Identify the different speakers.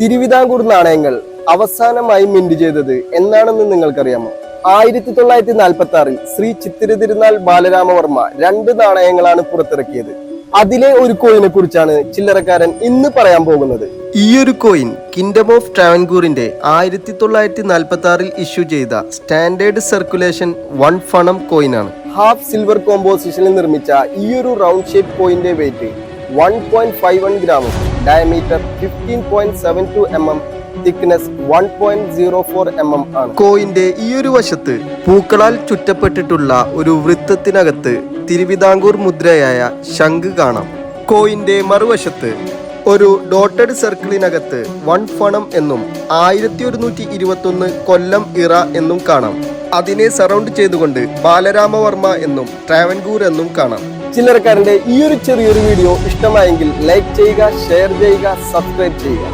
Speaker 1: തിരുവിതാംകൂർ നാണയങ്ങൾ അവസാനമായി മിന്റ് ചെയ്തത് എന്നാണെന്ന് നിങ്ങൾക്കറിയാമോ? 1946 ശ്രീ ചിത്തിര തിരുനാൾ ബാലരാമവർമ്മ 2 നാണയങ്ങളാണ് പുറത്തിറക്കിയത്. അതിലെ ഒരു കോയിനെ കുറിച്ചാണ് ചില്ലറക്കാരൻ ഇന്ന് പറയാൻ പോകുന്നത്. ഈ ഒരു കോയിൻ കിങ്ഡം ഓഫ് ട്രാവൻകൂറിന്റെ 1946 ഇഷ്യൂ ചെയ്ത സ്റ്റാൻഡേർഡ് സർക്കുലേഷൻ 1 ഫണം കോയിനാണ്. ഹാഫ് സിൽവർ കോമ്പോസിഷനിൽ നിർമ്മിച്ച ഈ ഒരു റൗണ്ട് ഷേപ്പ് കോയിന്റെ വെയിറ്റ് 1.51 ഗ്രാമും ഡയമീറ്റർ 15.72 mm, തിക്നെസ് 1.04 mm ആണ്. കോയിന്റെ ഈ ഒരു വശത്ത് പൂക്കളാൽ ചുറ്റപ്പെട്ടിട്ടുള്ള ഒരു വൃത്തത്തിനകത്ത് തിരുവിതാംകൂർ മുദ്രയായ ശംഖ് കാണാം. കോയിന്റെ മറുവശത്ത് ഒരു ഡോട്ടഡ് സർക്കിളിനകത്ത് 1 ഫണം എന്നും 1121 കൊല്ലം ഇറ എന്നും കാണാം. അതിനെ സറൗണ്ട് ചെയ്തുകൊണ്ട് ബാലരാമവർമ്മ എന്നും ട്രാവൻകൂർ എന്നും കാണാം. ചില്ലറക്കാരന്റെ ഈ ഒരു ചെറിയൊരു വീഡിയോ ഇഷ്ടമായെങ്കിൽ ലൈക്ക് ചെയ്യുക, ഷെയർ ചെയ്യുക, സബ്സ്ക്രൈബ് ചെയ്യുക.